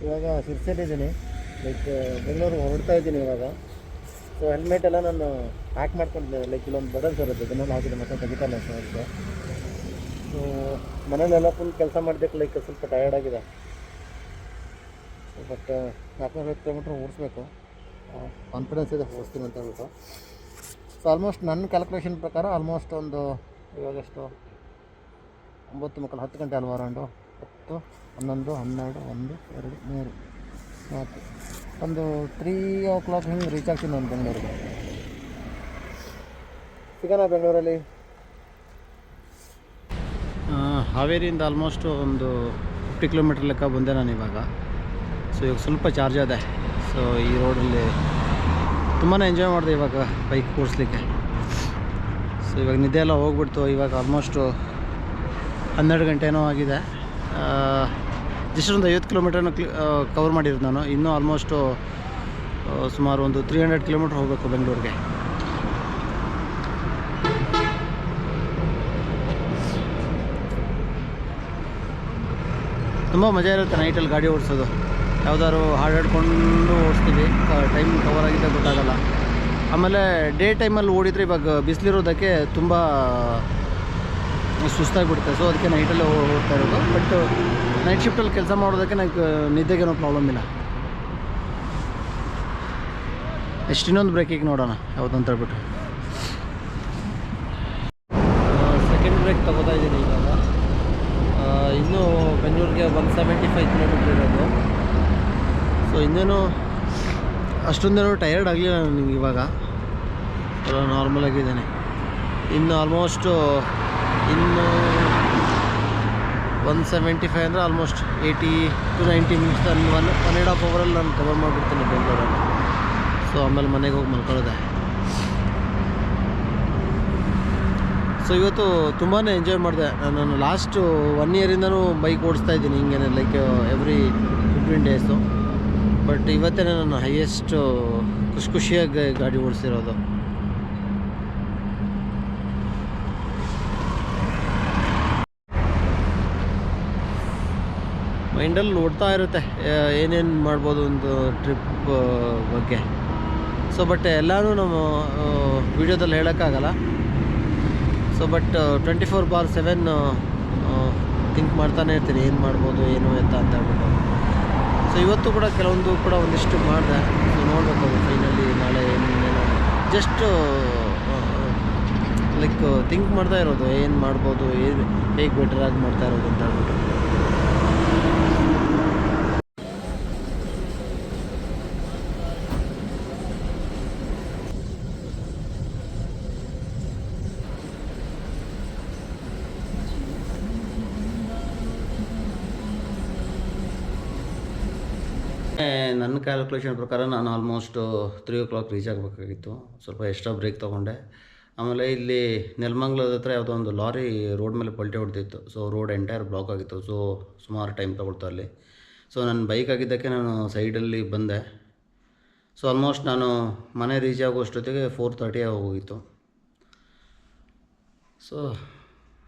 ಇವಾಗ ಶಿರ್ಸೆಲಿದ್ದೀನಿ, ಲೈಕ್ ಬೆಂಗಳೂರಿಗೆ ಹೊರಡ್ತಾ ಇದ್ದೀನಿ ಇವಾಗ. ಸೊ ಹೆಲ್ಮೆಟ್ ಎಲ್ಲ ನಾನು ಪ್ಯಾಕ್ ಮಾಡ್ಕೊಂಡಿದ್ದೆ, ಲೈಕ್ ಇಲ್ಲೊಂದು ಬಟನ್ಸ್ ಇರುತ್ತೆ, ಇದನ್ನೆಲ್ಲ ಹಾಕಿದೆ ಮತ್ತೆ ತೆಗಿತಾನೆ ಅದಕ್ಕೆ. ಸೊ ಮನೇಲೆಲ್ಲ ಫುಲ್ ಕೆಲಸ ಮಾಡಬೇಕು, ಲೈಕ್ ಸ್ವಲ್ಪ ಟಯರ್ಡ್ ಆಗಿದೆ. ಸೊ ಬಟ್ 450 ಕಿಲೋಮೀಟ್ರ್ ಓಡಿಸ್ಬೇಕು, ಕಾನ್ಫಿಡೆನ್ಸ್ ಇದೆ ಓಡಿಸ್ತೀನಿ ಅಂತ ಹೇಳ್ಬಿಟ್ಟು. ಸೊ ಆಲ್ಮೋಸ್ಟ್ ನನ್ನ ಕ್ಯಾಲ್ಕುಲೇಷನ್ ಪ್ರಕಾರ ಆಲ್ಮೋಸ್ಟ್ ಒಂದು ಇವಾಗೆಷ್ಟು 9 ಮಕ್ಕಳು 10 ಗಂಟೆ ಅಲ್ವಾ, ಅರೌಂಡು 10, 11, 12, 1, 2, 3, 4, ಒಂದು 3 ಹಿಂಗೆ ರೀಚ್ ಆಗ್ತೀನಿ ನಾನು ಬೆಂಗಳೂರಿಗೆ. ಸಿಗೋಣ ಬೆಂಗಳೂರಲ್ಲಿ. ಹಾವೇರಿಯಿಂದ ಆಲ್ಮೋಸ್ಟ್ ಒಂದು 50 ಕಿಲೋಮೀಟ್ರ್ ಲೆಕ್ಕ ಬಂದೆ ನಾನು ಇವಾಗ. ಸೊ ಇವಾಗ ಸ್ವಲ್ಪ ಚಾರ್ಜ್ ಅದೇ. ಸೊ ಈ ರೋಡಲ್ಲಿ ತುಂಬಾ ಎಂಜಾಯ್ ಮಾಡಿದೆ ಇವಾಗ ಬೈಕ್ ಓಡಿಸ್ಲಿಕ್ಕೆ. ಸೊ ಇವಾಗ ನಿದ್ದೆ ಎಲ್ಲ ಹೋಗ್ಬಿಡ್ತು. ಇವಾಗ ಆಲ್ಮೋಸ್ಟು 12 ಗಂಟೆನೋ ಆಗಿದೆ. ಜಸ್ಟ್ ಒಂದು 50 ಕಿಲೋಮೀಟ್ರನ್ನು ಕವರ್ ಮಾಡಿರೋದು ನಾನು. ಇನ್ನೂ ಆಲ್ಮೋಸ್ಟು ಸುಮಾರು ಒಂದು 300 ಕಿಲೋಮೀಟ್ರ್ ಹೋಗಬೇಕು ಬೆಂಗಳೂರಿಗೆ. ತುಂಬ ಮಜಾ ಇರುತ್ತೆ ನೈಟಲ್ಲಿ ಗಾಡಿ ಓಡಿಸೋದು. ಯಾವುದಾದ್ರು ಹಾಡಾಡ್ಕೊಂಡು ಓಡಿಸ್ತೀವಿ, ಟೈಮ್ ಕವರ್ ಆಗಿದ್ದಾಗ ಗೊತ್ತಾಗಲ್ಲ. ಆಮೇಲೆ ಡೇ ಟೈಮಲ್ಲಿ ಓಡಿದರೆ ಇವಾಗ ಬಿಸಿಲಿರೋದಕ್ಕೆ ತುಂಬ ಸುಸ್ತಾಗಿಬಿಡುತ್ತೆ. ಸೊ ಅದಕ್ಕೆ ನೈಟಲ್ಲೇ ಓಡ್ತಾ ಇರೋದು. ಬಟ್ ನೈಟ್ ಶಿಫ್ಟಲ್ಲಿ ಕೆಲಸ ಮಾಡೋದಕ್ಕೆ ನನಗೆ ನಿದ್ದೆಗೇನೋ ಪ್ರಾಬ್ಲಮ್ ಇಲ್ಲ. ಇನ್ನೊಂದು ಬ್ರೇಕಿಗೆ ನೋಡೋಣ ಯಾವುದಂತ ಹೇಳ್ಬಿಟ್ಟು. ಸೆಕೆಂಡ್ ಬ್ರೇಕ್ ತಗೋತಾ ಇದ್ದೀನಿ ಇವಾಗ. ಇನ್ನೂ ಬೆಂಗಳೂರಿಗೆ 175 ಕಿಲೋಮೀಟ್ರ್ ಇರೋದು. ಸೊ ಇನ್ನೇನು ಅಷ್ಟೊಂದೇನು ಟಯರ್ಡ್ ಆಗಲಿಲ್ಲ ನನಗೆ ಇವಾಗ, ಎಲ್ಲ ನಾರ್ಮಲಾಗಿದ್ದೇನೆ. ಇನ್ನು ಆಲ್ಮೋಸ್ಟು ಇನ್ನು 175 ಅಂದರೆ ಆಲ್ಮೋಸ್ಟ್ 80 to 90 ಮಿನಿಟ್ಸ್, 1.5 ಅವರಲ್ಲಿ ನಾನು ಕವರ್ ಮಾಡಿಬಿಡ್ತೀನಿ ಬೆಂಗಳೂರಲ್ಲಿ. ಸೊ ಆಮೇಲೆ ಮನೆಗೆ ಹೋಗಿ ಮಲ್ಕೊಳ್ಳೋದೆ. ಸೊ ಇವತ್ತು ತುಂಬಾ ಎಂಜಾಯ್ ಮಾಡಿದೆ. ನಾನು ಲಾಸ್ಟು 1 ಇಯರಿಂದನೂ ಬೈಕ್ ಓಡಿಸ್ತಾ ಇದ್ದೀನಿ ಹಿಂಗೇನೆ, ಲೈಕ್ ಎವ್ರಿ 15 ಡೇಸು. ಬಟ್ ಇವತ್ತೇ ನಾನು ಹೈಯೆಸ್ಟ್ ಖುಷಿಯಾಗಿ ಗಾಡಿ ಓಡಿಸಿರೋದು. ಮೈಂಡಲ್ಲಿ ಓಡ್ತಾ ಇರುತ್ತೆ ಏನೇನು ಮಾಡ್ಬೋದು ಒಂದು ಟ್ರಿಪ್ ಬಗ್ಗೆ. ಸೊ ಬಟ್ ಎಲ್ಲನೂ ನಮ್ಮ ವೀಡಿಯೋದಲ್ಲಿ ಹೇಳೋಕ್ಕಾಗಲ್ಲ. ಸೊ ಬಟ್ 24/7 ಥಿಂಕ್ ಮಾಡ್ತಾನೆ ಇರ್ತೀನಿ, ಏನು ಮಾಡ್ಬೋದು ಏನು ಎತ್ತ ಅಂತ ಹೇಳ್ಬಿಟ್ಟು. ಸೊ ಇವತ್ತು ಕೂಡ ಕೆಲವೊಂದು ಕೂಡ ಒಂದಿಷ್ಟು ಮಾಡಿದೆ. ಸೊ ನೋಡಬೇಕು ಫೈನಲಿ ನಾಳೆ ಏನೇನು ಜಸ್ಟ್ ಲೈಕ್ ಥಿಂಕ್ ಮಾಡ್ತಾ ಇರೋದು, ಏನು ಮಾಡ್ಬೋದು, ಏನು ಹೇಗೆ ಬೆಟರಾಗಿ ಮಾಡ್ತಾ ಇರೋದು ಅಂತ ಹೇಳ್ಬಿಟ್ಟು. ನನ್ನ ಕ್ಯಾಲ್ಕುಲೇಷನ್ ಪ್ರಕಾರ ನಾನು ಆಲ್ಮೋಸ್ಟು 3 o'clock ರೀಚ್ ಆಗಬೇಕಾಗಿತ್ತು. ಸ್ವಲ್ಪ ಎಕ್ಸ್ಟ್ರಾ ಬ್ರೇಕ್ ತೊಗೊಂಡೆ. ಆಮೇಲೆ ಇಲ್ಲಿ ನೆಲಮಂಗಲದ ಹತ್ರ ಯಾವುದೋ ಒಂದು ಲಾರಿ ರೋಡ್ ಮೇಲೆ ಪಲ್ಟಿ ಹೊಡೆದಿತ್ತು. ಸೊ ರೋಡ್ ಎಂಟೈರ್ ಬ್ಲಾಕ್ ಆಗಿತ್ತು. ಸೊ ಸುಮಾರು ಟೈಮ್ ತೊಗೊಳ್ತು ಅಲ್ಲಿ. ಸೊ ನನ್ನ ಬೈಕ್ ಆಗಿದ್ದಕ್ಕೆ ನಾನು ಸೈಡಲ್ಲಿ ಬಂದೆ. ಸೊ ಆಲ್ಮೋಸ್ಟ್ ನಾನು ಮನೆ ರೀಚ್ ಆಗೋಷ್ಟೊತ್ತಿಗೆ 4:30 ಆಗೋಗಿತ್ತು. ಸೊ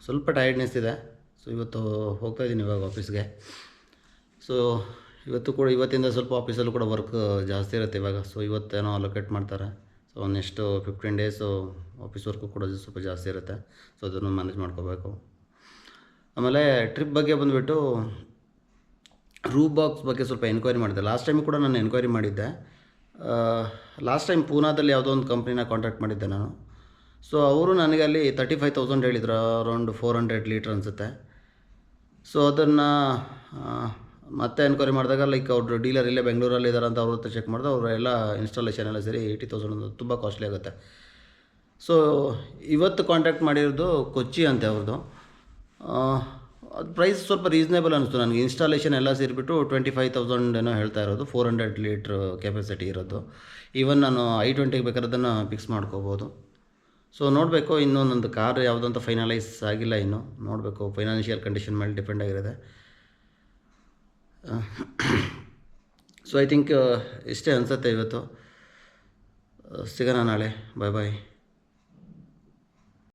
ಸ್ವಲ್ಪ ಟಯರ್ಡ್ನೆಸ್ ಇದೆ. ಸೊ ಇವತ್ತು ಹೋಗ್ತಾಯಿದ್ದೀನಿ ಇವಾಗ ಆಫೀಸ್ಗೆ. ಸೊ ಇವತ್ತಿಂದ ಸ್ವಲ್ಪ ಆಫೀಸಲ್ಲೂ ಕೂಡ ವರ್ಕ್ ಜಾಸ್ತಿ ಇರುತ್ತೆ ಇವಾಗ. ಸೊ ಇವತ್ತೇನೋ ಅಲೋಕೇಟ್ ಮಾಡ್ತಾರೆ. So next 15 days office work ಕೂಡ ಸ್ವಲ್ಪ ಜಾಸ್ತಿ ಇರುತ್ತೆ. ಸೊ ಅದನ್ನು ಮ್ಯಾನೇಜ್ ಮಾಡ್ಕೋಬೇಕು. ಆಮೇಲೆ ಟ್ರಿಪ್ ಬಗ್ಗೆ ಬಂದುಬಿಟ್ಟು ರೂಬಾಕ್ಸ್ ಬಗ್ಗೆ ಸ್ವಲ್ಪ ಎನ್ಕ್ವೈರಿ ಮಾಡಿದ್ದೆ. ಲಾಸ್ಟ್ ಟೈಮ್ ಕೂಡ ನಾನು ಎನ್ಕ್ವೈರಿ ಮಾಡಿದ್ದೆ. ಲಾಸ್ಟ್ ಟೈಮ್ ಪೂನಾದಲ್ಲಿ ಯಾವುದೋ ಒಂದು ಕಂಪ್ನಿನ ಕಾಂಟ್ಯಾಕ್ಟ್ ಮಾಡಿದ್ದೆ ನಾನು. ಸೊ ಅವರು ನನಗೆ ಅಲ್ಲಿ 35,000 ಹೇಳಿದ್ರು, ಅರೌಂಡ್ 400 ಲೀಟ್ರ್ ಅನಿಸುತ್ತೆ. ಸೊ ಅದನ್ನು ಮತ್ತೆ ಎನ್ಕ್ವೈರಿ ಮಾಡಿದಾಗ ಲೈಕ್ ಅವರು ಡೀಲರ್ ಇಲ್ಲೇ ಬೆಂಗಳೂರಲ್ಲಿ ಇದ್ದಾರೆ ಅಂತ ಅವ್ರ ಹತ್ರ ಚೆಕ್ ಮಾಡಿದೆ. ಅವರು ಎಲ್ಲ ಇನ್ಸ್ಟಾಲೇಷನ್ ಎಲ್ಲ ಸೇರಿ 80,000 ತುಂಬ ಕಾಸ್ಟ್ಲಿ ಆಗುತ್ತೆ. ಸೊ ಇವತ್ತು ಕಾಂಟ್ಯಾಕ್ಟ್ ಮಾಡಿರೋದು ಕೊಚ್ಚಿ ಅಂತೆ ಅವ್ರದ್ದು. ಅದು ಪ್ರೈಸ್ ಸ್ವಲ್ಪ ರೀಸನೇಬಲ್ ಅನ್ನಿಸ್ತು ನನಗೆ. ಇನ್ಸ್ಟಾಲೇಷನ್ ಎಲ್ಲ ಸೇರಿಬಿಟ್ಟು 25,000 ಏನೋ ಹೇಳ್ತಾ ಇರೋದು, 400 ಲೀಟ್ರ್ ಕೆಪಾಸಿಟಿ ಇರೋದು. ಈವನ್ ನಾನು i20 ಬೇಕಾದ್ರೆ ಅದನ್ನು ಫಿಕ್ಸ್ ಮಾಡ್ಕೋಬೋದು. ಸೊ ನೋಡಬೇಕು, ಇನ್ನೂ ನಂದು ಕಾರ್ ಯಾವುದಂತ ಫೈನಲೈಸ್ ಆಗಿಲ್ಲ ಇನ್ನು. ನೋಡಬೇಕು, ಫೈನಾನ್ಷಿಯಲ್ ಕಂಡೀಷನ್ ಮೇಲೆ ಡಿಪೆಂಡ್ ಆಗಿರುತ್ತೆ. ಸೊ ಐ ಥಿಂಕ್ ಇಷ್ಟೇ ಅನಿಸುತ್ತೆ ಇವತ್ತು. ಸಿಗೋಣ ನಾಳೆ. ಬಾಯ್ ಬಾಯ್.